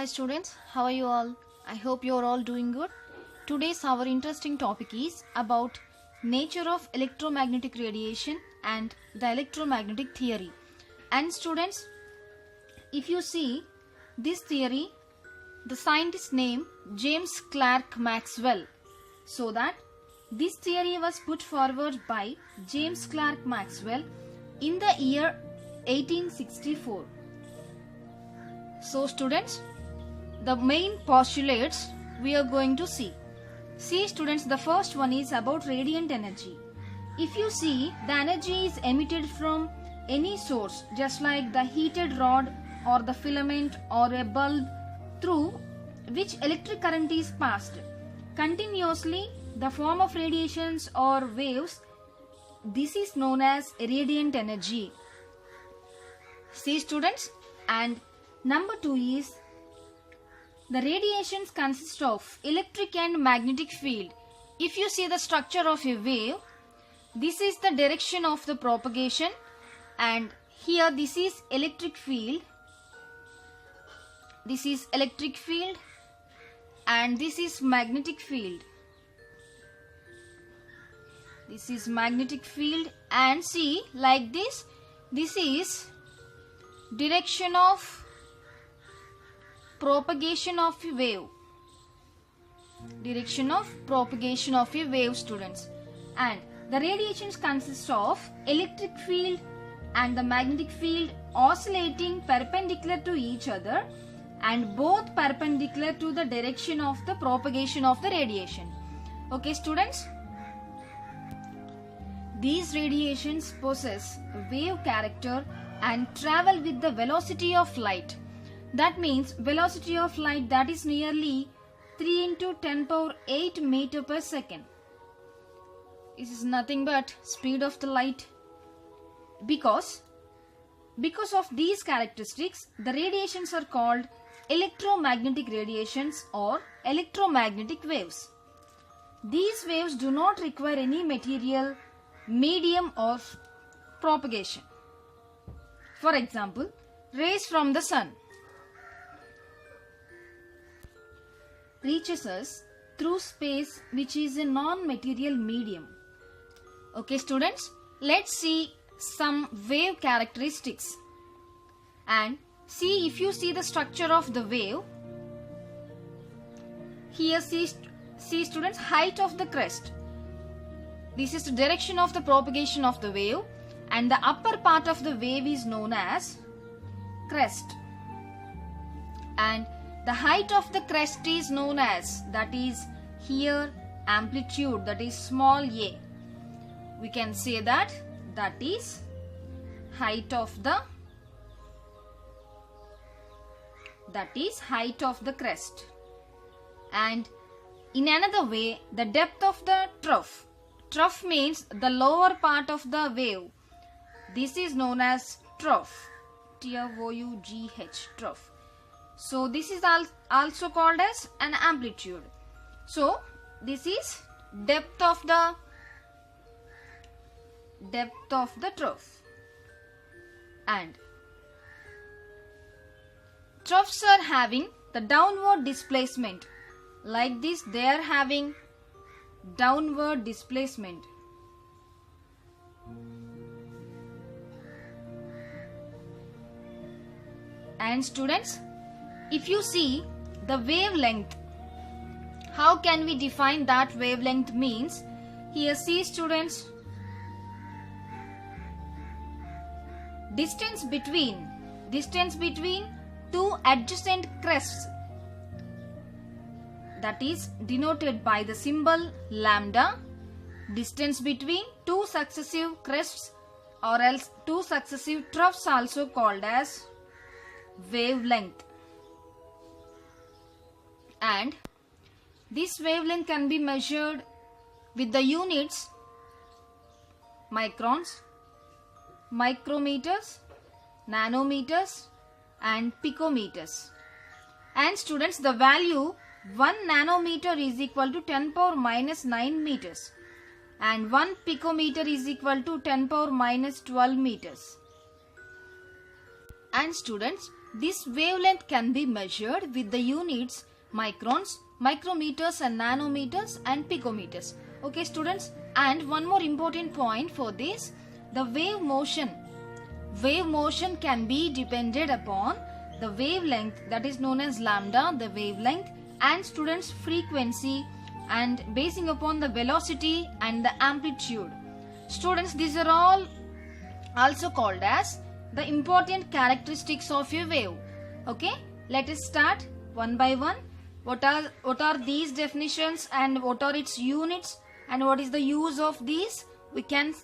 Hi students, how are you all? I hope you are all doing good. Today's our interesting topic is about nature of electromagnetic radiation and the electromagnetic theory. And students, if you see this theory, the scientist name James Clerk Maxwell. So that this theory was put forward by James Clerk Maxwell in the year 1864. So students, the main postulates we are going to see. See students, the first one is about radiant energy. If you see, the energy is emitted from any source, just like the heated rod or the filament or a bulb through which electric current is passed continuously, the form of radiations or waves, this is known as radiant energy. See students, and number 2 is the radiations consist of electric and magnetic field. If you see the structure of a wave, this is the direction of the propagation, and here this is electric field. This is electric field and this is magnetic field. This is magnetic field, and see like this, this is direction of propagation of a wave. Direction of propagation of a wave, students. And the radiations consist of electric field and the magnetic field oscillating perpendicular to each other and both perpendicular to the direction of the propagation of the radiation. Okay students, these radiations possess wave character and travel with the velocity of light. That means velocity of light, that is nearly 3 into 10 power 8 meter per second. This is nothing but speed of the light. Because of these characteristics, the radiations are called electromagnetic radiations or electromagnetic waves. These waves do not require any material, medium or propagation. For example, rays from the sun reaches us through space, which is a non-material medium. Okay students, let's see some wave characteristics. And see, if you see the structure of the wave, here see students, height of the crest. This is the direction of the propagation of the wave, and the upper part of the wave is known as crest. And the height of the crest is known as, that is here, amplitude, that is small a. We can say that is height of the crest. And in another way, the depth of the trough. Trough means the lower part of the wave. This is known as trough. T-R-O-U-G-H, trough. So this is also called as an amplitude. So this is depth of the trough. And troughs are having the downward displacement. Like this, they are having downward displacement. And students, if you see the wavelength, how can we define that wavelength means? Here see students, distance between two adjacent crests, that is denoted by the symbol lambda. Distance between two successive crests or else two successive troughs, also called as wavelength. And this wavelength can be measured with the units microns, micrometers, nanometers and picometers. And students, the value 1 nanometer is equal to 10 power minus 9 meters and 1 picometer is equal to 10 power minus 12 meters. And students, This wavelength can be measured with the units microns, micrometers and nanometers and picometers. Okay students, and one more important point for this, the wave motion. Wave motion can be depended upon the wavelength, that is known as lambda, the wavelength, and students frequency, and basing upon the velocity and the amplitude. Students, these are all also called as the important characteristics of a wave. Okay, let us start one by one. What are these definitions and what are its units and what is the use of these? We can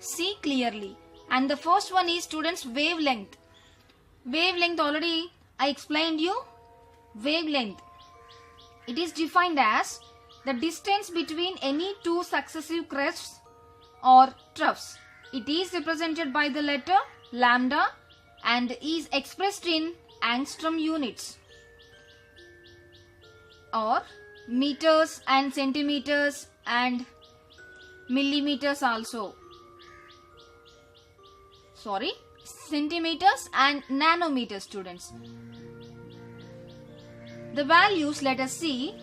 see clearly. And the first one is students wavelength. Wavelength already I explained you. Wavelength. It is defined as the distance between any two successive crests or troughs. It is represented by the letter lambda and is expressed in angstrom units or meters and centimeters and millimeters also. Sorry, centimeters and nanometers students. The values, let us see.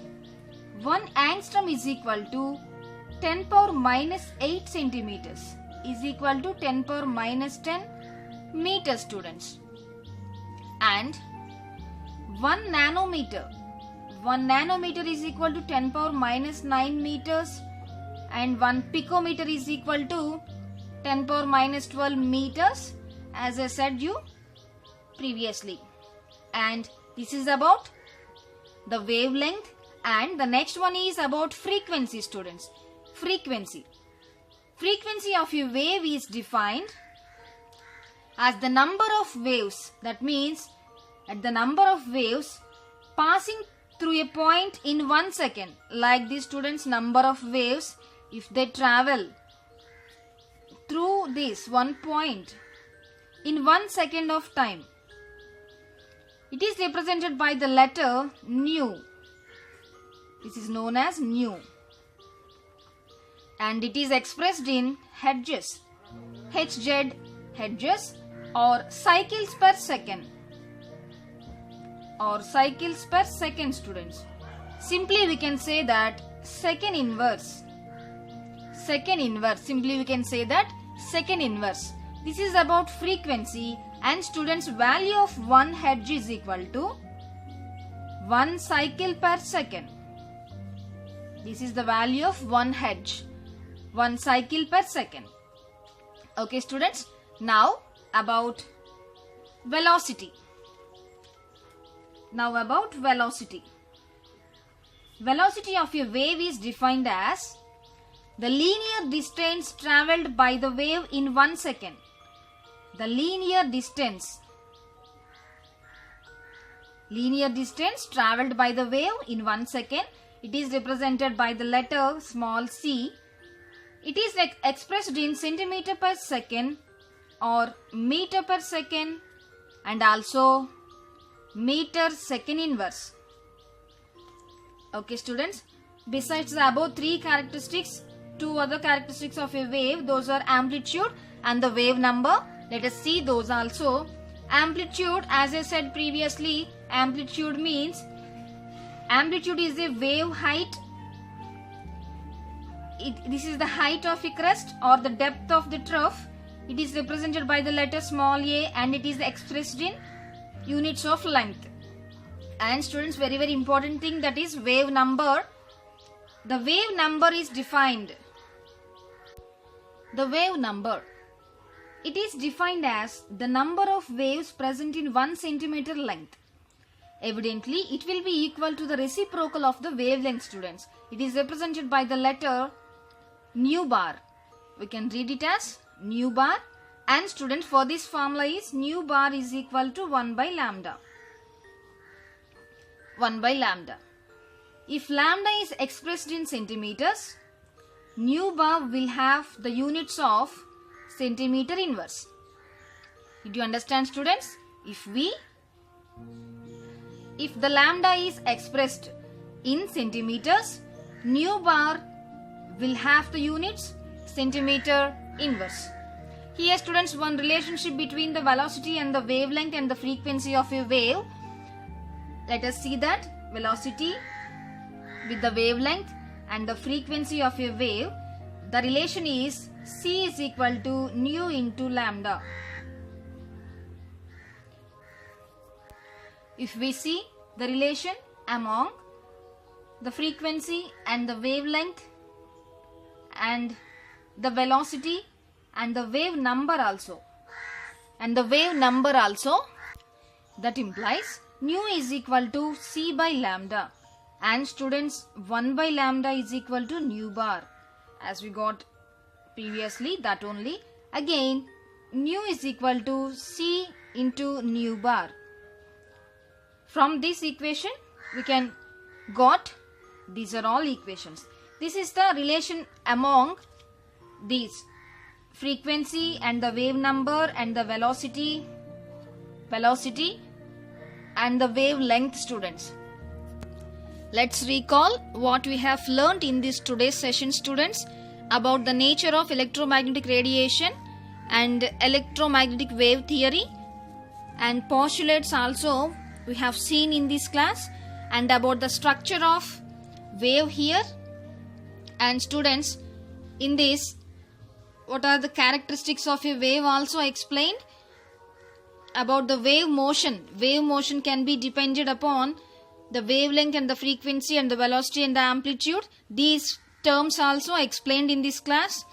1 angstrom is equal to 10 power minus 8 centimeters is equal to 10 power minus 10 meters students. And 1 nanometer is equal to 10 power minus 9 meters, and 1 picometer is equal to 10 power minus 12 meters, as I said you previously. And this is about the wavelength. And the next one is about frequency students. Frequency of a wave is defined as the number of waves, that means at the number of waves passing through a point in 1 second. Like the students, number of waves, if they travel through this one point in 1 second of time, it is represented by the letter nu. This is known as nu. And it is expressed in hertz, Hz, hertz, or cycles per second. Students. Simply we can say that second inverse. Simply we can say that second inverse. This is about frequency, and students, value of 1 hertz is equal to 1 cycle per second. This is the value of 1 hertz, 1 cycle per second. Okay students, now about velocity. Velocity of a wave is defined as the linear distance travelled by the wave in 1 second. The linear distance travelled by the wave in 1 second. It is represented by the letter small c. It is expressed in centimeter per second or meter per second and also meter second inverse. Okay students, besides the above 3 characteristics, 2 other characteristics of a wave, those are amplitude and the wave number. Let us see those also. Amplitude, as I said previously, amplitude is a wave height. This is the height of a crest or the depth of the trough. It is represented by the letter small a and it is expressed in units of length. And students, very important thing, that is wave number. The wave number is defined. The wave number. It is defined as the number of waves present in 1 centimeter length. Evidently, it will be equal to the reciprocal of the wavelength students. It is represented by the letter nu bar. We can read it as nu bar, and students, for this formula is nu bar is equal to 1 by lambda. 1 by lambda. If lambda is expressed in centimeters, nu bar will have the units of centimeter inverse. Did you understand students? If the lambda is expressed in centimeters, nu bar will have the units centimeter inverse. Here students, one relationship between the velocity and the wavelength and the frequency of a wave. Let us see that. Velocity with the wavelength and the frequency of a wave. The relation is c is equal to nu into lambda. If we see the relation among the frequency and the wavelength and the velocity and the wave number also, that implies nu is equal to c by lambda, and students, 1 by lambda is equal to nu bar, as we got previously, that only. Again, nu is equal to c into nu bar. From this equation we can got, these are all equations. This is the relation among these frequency and the wave number and the velocity and the wavelength, students. Let's recall what we have learnt in this today's session, students, about the nature of electromagnetic radiation and electromagnetic wave theory, and postulates also we have seen in this class, and about the structure of wave here. And students, in this, what are the characteristics of a wave also explained. About the wave motion. Wave motion can be depended upon the wavelength and the frequency and the velocity and the amplitude. These terms also explained in this class.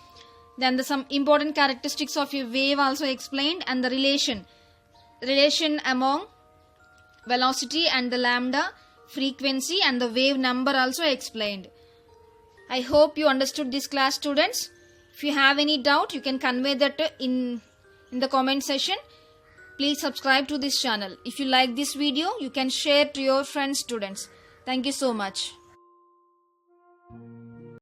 Then some important characteristics of a wave also explained, and the relation among velocity and the lambda, frequency and the wave number also explained. I hope you understood this class, students. If you have any doubt, you can convey that in the comment section. Please subscribe to this channel. If you like this video, you can share to your friends, students. Thank you so much.